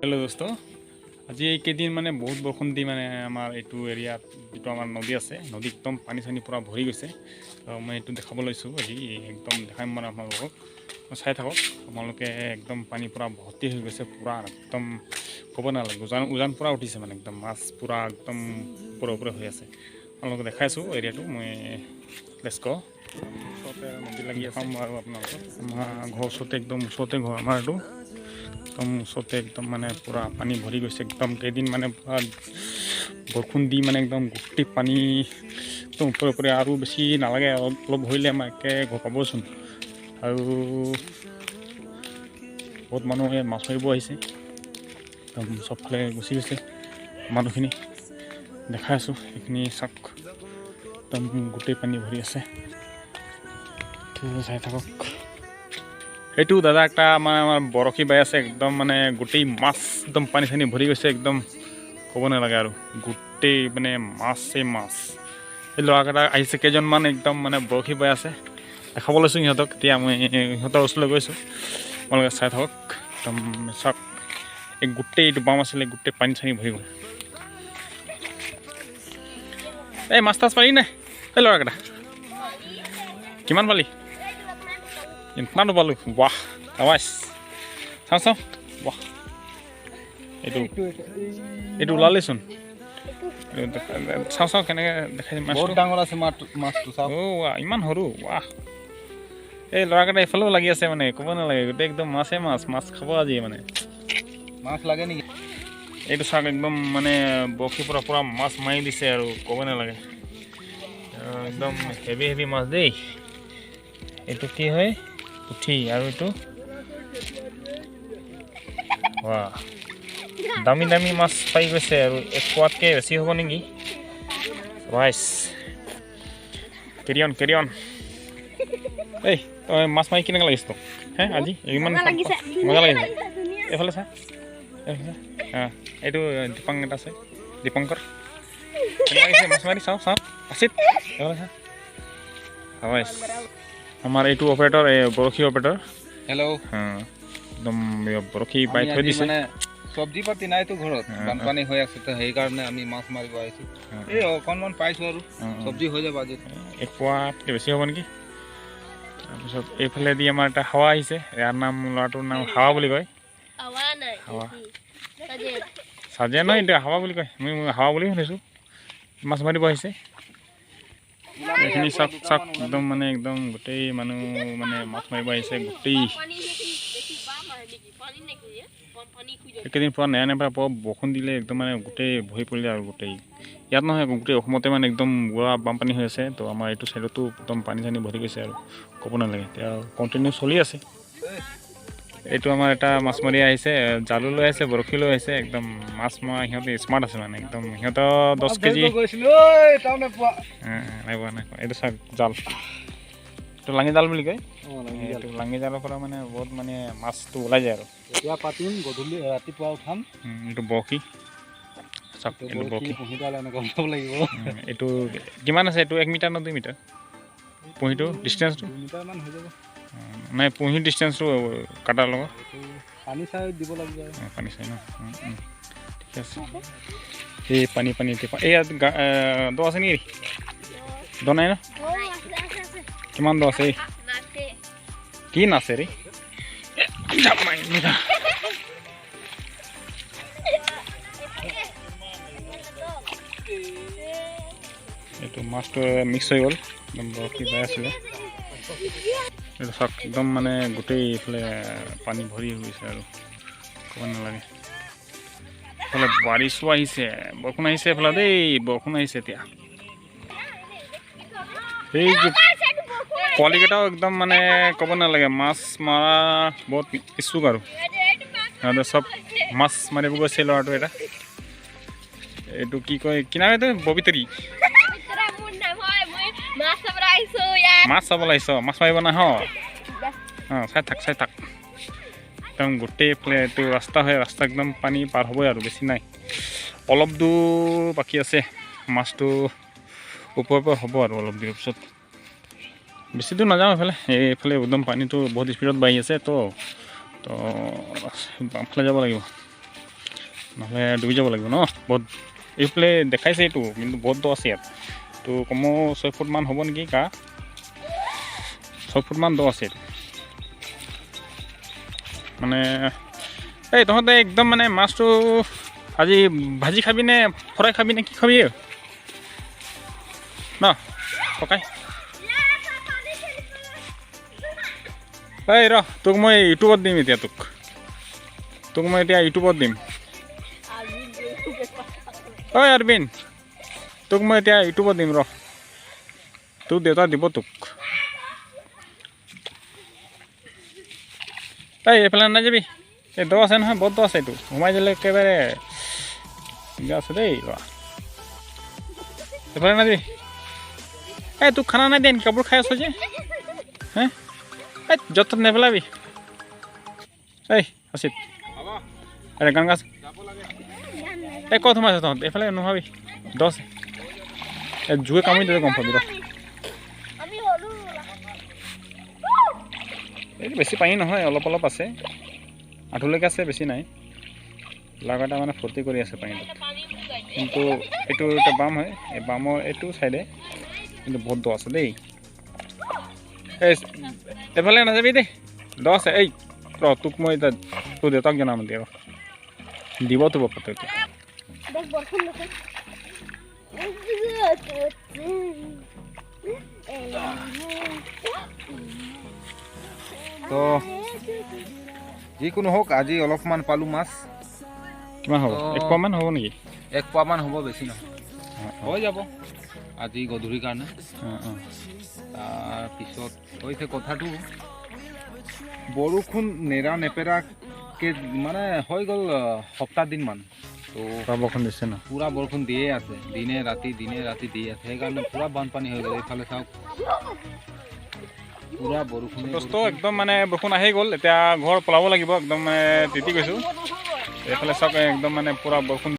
hello दोस्तों আজি এইকেইদিন মানে বহুত বৰষুণ দি মানে আমাৰ এইটো এৰিয়াত যেটো আমাৰ নদী আছে নদী একদম পানী চানী পুৰা ভৰি গৈছে মই এইটো দেখাব লৈছো আজি একদম দেখাম মানে আপোনালোকক চাই থাকক আপোনালোকে একদম পানী পুৰা ভৰ্তি হৈ গৈছে পুৰা একদম ক'ব নালাগে উজান পুৰা উঠিছে মানে একদম মাছ পুৰা একদম পুৰা হৈ আছে আপোনালোকক দেখাইছো এৰিয়াটো মই লেটস গো নদী লাগি আছে আৰু আপোনালোকক আমাৰ ঘৰ ওচৰতে একদম ওচৰতে ঘৰ আমাৰ এইটো একদম ওচৰতে একদম মানে পুৰা পানী ভৰি গৈছে একদম কেইদিন মানে পুৰা বৰষুণ দি মানে একদম গোটেই পানী একদম ওপৰে আৰু বেছি নালাগে অলপ হইলে আমাকে ঘৰ পাবচোন আৰু বহুত মানুহে মাছ মাৰিব আহিছে একদম সবফালে গুচি গৈছে মানুহখিনি দেখাই আছো এইখিনি চাক একদম গোটেই পানী ভৰি আছে তো চাই থাকক এইটো দাদা একটা আমাৰ বৰখি বাই আছে একদম মানে গোটেই মাছ একদম পানী চানী ভৰি গৈছে একদম ক'ব নালাগে আৰু গোটেই মানে মাছে মাছ এই ল'ৰাকেইটা আহিছে কেইজনমান একদম মানে বৰখি বাই আছে দেখাব লৈছোঁ সিহঁতক এতিয়া মই সিহঁতৰ ওচৰলৈ গৈছোঁ আপোনালোকে চাই থাকক একদম চাওক এই গোটেই এইটো বাম আছিলে গোটেই পানী চানী ভৰি গ'ল এই মাছ তাছ পালি নাই এই ল'ৰাকেইটা কিমান পালি ইমান পালো বাহ আৱাজ চাওঁ বাহ এইটো ওলালেচোন চাওঁ কেনেকৈ দেখাই বহুত ডাঙৰ আছে মাছটো চাওঁ ইমান সৰু বাহ এই ল'ৰাকেইটা এইফালেও লাগি আছে মানে ক'ব নালাগে গোটেই একদম মাছ খাব আজি মানে মাছ লাগে নেকি এইটো চাওক একদম মানে বৰশীৰ পৰা পুৰা মাছ মাৰি দিছে আৰু ক'ব নালাগে একদম হেভি মাছ দেই এইটো কি হয় উঠি আৰু এইটো বাহ দামী মাছ পাই গৈছে আৰু এক পোৱাতকৈ বেছি হ'ব নেকি বাইছ কেৰি অন এই তই মাছ মাৰি কেনেকৈ লাগিছ তোক আজি ইমান মজা লাগিছে এইফালে চা এইটো দীপাংকৰ আছে দীপংকৰ লাগিছে মাছ মাৰি চাওঁ আছিত এইফালে চা বাইছ আমাৰ এইটো অপাৰেটৰ বৰখি অপাৰেটৰ হেল্ল' একদম বৰখি বাই থৈ দিছে চব্জি পাতি নাইতো ঘৰত বানপানী হৈ আছে তো সেইকাৰণে আমি মাছ মাৰিব আহিছোঁ এই অকণমান পাইছোঁ আৰু চব্জি হৈ যাব আজি এক পোৱাতকৈ বেছি হ'ব নেকি তাৰপিছত এইফালেদি আমাৰ এটা হাৱা আহিছে ইয়াৰ নাম ল'ৰাটোৰ নাম হাৱা বুলি কয় হাৱা চাজে নহয় এতিয়া হাৱা বুলি কয় মই হাৱা বুলি শুনিছোঁ মাছ মাৰিব আহিছে এইখিনি চাওক একদম মানে একদম গোটেই মানুহ মানে মাছ মাৰিব আহিছে গোটেই এইকেইদিন পুৰা নেৰা পুৰা বৰষুণ দিলে একদম মানে গোটেই ভৰি পৰিলে আৰু গোটেই ইয়াত নহয় গোটেই অসমতে মানে একদম পুৰা বানপানী হৈ আছে তো আমাৰ এইটো চাইডতো একদম পানী চানী ভৰি গৈছে আৰু ক'ব নালাগে এতিয়া কণ্টিনিউ চলি আছে এইটো আমাৰ এটা মাছ মাৰি আহিছে জালু লৈ আহিছে বৰশী লৈ আহিছে একদম মাছ মৰা সিহঁতে স্মাৰ্ট আছে মানে একদম সিহঁতৰ 10 কেজি নাই এইটো চাওক জাল এইটো লাঙি জাল বুলি কয় এইটো লাঙি জালৰ পৰা মানে বহুত মানে মাছটো ওলাই যায় আৰু এতিয়া পাতিম গধূলি ৰাতিপুৱা উঠাম এইটো বৰশী চাওক এইটো বৰশী লাগিব এইটো কিমান আছে এইটো 1 মিটাৰ নে 2 মিটাৰ পুহিটো ডিষ্টেঞ্চটো 2 মিটাৰমান হৈ যাব নাই পুহি ডিষ্টেঞ্চটো কাটাৰ লগত পানী চাই দিব লাগিব পানী চাই ন ঠিক আছে এই পানী এই দ আছে নেকি দ নাই ন কিমান দ আছে কি নাছে ৰে এইটো মাছটো মিক্স হৈ গ'ল একদম বৰশী বাই আছিলে এইটো চাওক একদম মানে গোটেই এইফালে পানী ভৰি গৈছে আৰু ক'ব নালাগে এইফালে বাৰিষো আহিছে বৰষুণ আহিছে এইফালে দেই বৰষুণ আহিছে এতিয়া এই পোৱালিকেইটাও একদম মানে ক'ব নালাগে মাছ মৰা বহুত ইচ্ছুক আৰু সিহঁতে চব মাছ মাৰিব গৈছে ল'ৰাটো এটা এইটো কি কয় কি নাম এইটো ববিতৰি মাছ চাবলৈ আহিছ মাছ মাৰিব নাহ চাই থাক একদম গোটেই ফালে এইটো ৰাস্তা হয় ৰাস্তা একদম পানী পাৰ হ'বই আৰু বেছি নাই অলপ দূৰ বাকী আছে মাছটো ওপৰৰ পৰা হ'ব আৰু অলপ দিনৰ পিছত বেছি দূৰ নাযাওঁ এইফালে একদম পানীটো বহুত স্পীডত বাঢ়ি আছে তো বামফালে যাব লাগিব নহ'লে ডুবি যাব লাগিব ন বহুত এইফালে দেখাইছে এইটো কিন্তু বহুত দ আছে ইয়াত তো কমো 6 ফুটমান হ'ব নেকি কা 6 ফুটমান দ আছে এইটো মানে এই তহঁতে একদম মানে মাছটো আজি ভাজি খাবি নে ফ্ৰাই খাবি নে কি খাবি ন ককাই এই ৰ তোক মই ইউটিউবত দিম এতিয়া তোক মই এতিয়া ইউটিউবত দিম ঐ অৰবিন্দ তোক মই এতিয়া ইউটিউবত দিম ৰ তোক দেউতা দিব তোক এই এইফালে নাযাবি এই দ আছে নহয় বহুত দ আছে এইটো সোমাই দিলে একেবাৰে আছে দেই ৰ এইফালে নাযাবি এই তোক খানা নাই দিয়ে নেকি কাপোৰ খাই আছ যে হে এই য'ত ত'ত নেপেলাবি এই অচিত আৰে গান গাছ এই ক'ত সোমাইছ তহঁত এইফালে নোহাবি দ আছে এই জুয়ে কামুৰি দিলে গম পাবি ৰ এইটো বেছি পানী নহয় অলপ অলপ আছে আঁঠুলৈকে আছে বেছি নাই লাগাটা মানে ফূৰ্তি কৰি আছে পানীটোত কিন্তু এইটো এটা বাম হয় এই বামৰ এইটো চাইডে কিন্তু বহুত দ আছে দেই এই এইফালে নাযাবি দেই দ আছে এই ৰ তোক মই এতিয়া তোৰ দেউতাক জনাম দিয়া দিব তোৰ বাপতে এতিয়া তো যিকোনো হোক আজি অলপমান পালোঁ মাছ কিমান হ'ব 1 পোৱামান হ'ব নেকি 1 পোৱামান হ'ব বেছি নহয় হৈ যাব আজি গধূলিৰ কাৰণে তাৰপিছত হৈছে কথাটো বৰষুণ নেৰা নেপেৰাকে মানে হৈ গ'ল সপ্তাহ দিনমান তো বৰষুণ দিছে ন পূৰা বৰষুণ দিয়ে আছে দিনে ৰাতি দিয়ে আছে সেইকাৰণে পূৰা বানপানী হৈ গ'ল এইফালে চাওক পূৰা বৰষুণ দোস্ত একদম মানে বৰষুণ আহি গ'ল এতিয়া ঘৰ পলাব লাগিব একদম মানে তিতি গৈছোঁ এইফালে চাওক একদম মানে পূৰা বৰষুণ